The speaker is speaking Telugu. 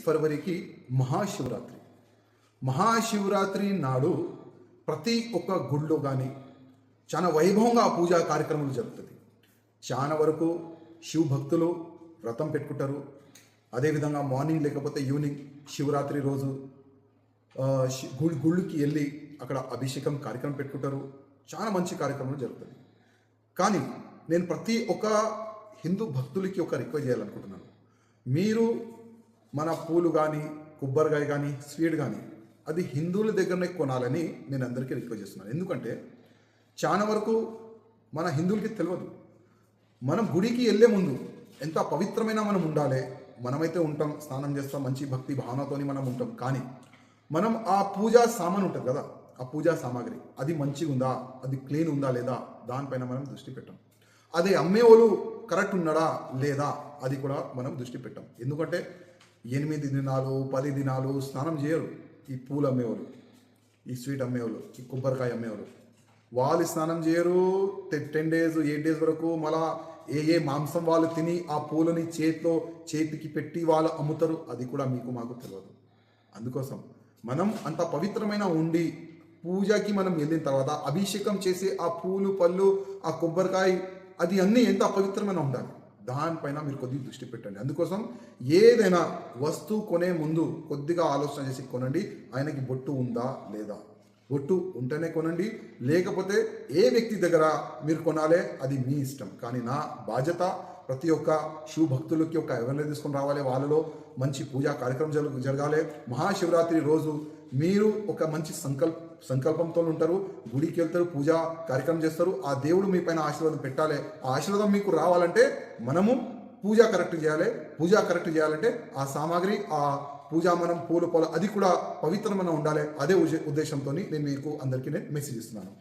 ఫిబ్రవరికి మహాశివరాత్రి. మహాశివరాత్రి నాడు ప్రతి ఒక్క గుళ్ళో కానీ చాలా వైభవంగా పూజా కార్యక్రమాలు జరుగుతుంది. చాలా వరకు శివ భక్తులు వ్రతం పెట్టుకుంటారు. అదేవిధంగా మార్నింగ్ లేకపోతే ఈవినింగ్ శివరాత్రి రోజు గుళ్ళకి వెళ్ళి అక్కడ అభిషేకం కార్యక్రమం పెట్టుకుంటారు. చాలా మంచి కార్యక్రమాలు జరుగుతుంది. కానీ నేను ప్రతి ఒక్క హిందూ భక్తులకి ఒక రిక్వెస్ట్ చేయాలనుకుంటున్నాను. మీరు మన పూలు కానీ కొబ్బరికాయ కానీ స్వీట్ కానీ అది హిందువుల దగ్గరనే కొనాలని నేను అందరికీ రిక్వెస్ట్ చేస్తున్నాను. ఎందుకంటే చాలా వరకు మన హిందువులకి తెలియదు. మనం గుడికి వెళ్ళే ముందు ఎంత పవిత్రమైన మనం ఉండాలి. మనమైతే ఉంటాం, స్నానం చేస్తాం, మంచి భక్తి భావనతోని మనం ఉంటాం. కానీ మనం ఆ పూజా సామాన్ ఉంటుంది కదా, ఆ పూజా సామాగ్రి అది మంచిగా ఉందా, అది క్లీన్ ఉందా లేదా, దానిపైన మనం దృష్టి పెట్టాం. అదే అమ్మేవాళ్ళు కరెక్ట్ ఉన్నాడా లేదా అది కూడా మనం దృష్టి పెట్టాం. ఎందుకంటే 8 దినాలు 10 దినాలు స్నానం చేయరు ఈ పూలు అమ్మేవాళ్ళు, ఈ స్వీట్ అమ్మేవాళ్ళు, ఈ కొబ్బరికాయ అమ్మేవాళ్ళు. వాళ్ళు స్నానం చేయరు 10 డేస్ 8 డేస్ వరకు. మళ్ళా ఏ మాంసం వాళ్ళు తిని ఆ పూలని చేతికి పెట్టి వాళ్ళు అమ్ముతారు. అది కూడా మీకు మాకు తెలియదు. అందుకోసం మనం అంత పవిత్రమైన ఉండి పూజకి మనం వెళ్ళిన తర్వాత అభిషేకం చేసే ఆ పూలు పళ్ళు ఆ కొబ్బరికాయ అది అన్నీ ఎంత అపవిత్రమైన ఉండాలి. దానిపైన మీరు కొద్దిగా దృష్టి పెట్టండి. అందుకోసం ఏదైనా వస్తువు కొనే ముందు కొద్దిగా ఆలోచన చేసి కొనండి. ఆయనకి బొట్టు ఉందా లేదా, బొట్టు ఉంటేనే కొనండి. లేకపోతే ఏ వ్యక్తి దగ్గర మీరు కొనాలి అది మీ ఇష్టం. కానీ నా బాధ్యత ప్రతి ఒక్క శివ భక్తులకి ఒక అవేర్నెస్ తీసుకొని రావాలి. వాళ్ళలో మంచి పూజా కార్యక్రమం జరగాలి. మహాశివరాత్రి రోజు మీరు ఒక మంచి సంకల్పంతో ఉంటారు, గుడికి వెళ్తారు, పూజా కార్యక్రమం చేస్తారు. ఆ దేవుడు మీ పైన ఆశీర్వాదం పెట్టాలి. ఆ ఆశీర్వాదం మీకు రావాలంటే మనము పూజ కరెక్ట్ చేయాలి. పూజ కరెక్ట్ చేయాలంటే ఆ సామాగ్రి, ఆ పూజ మనం పూలు అది కూడా పవిత్రమైన ఉండాలి. అదే ఉద్దేశంతో నేను మీకు అందరికీ మెసేజ్ ఇస్తున్నాను.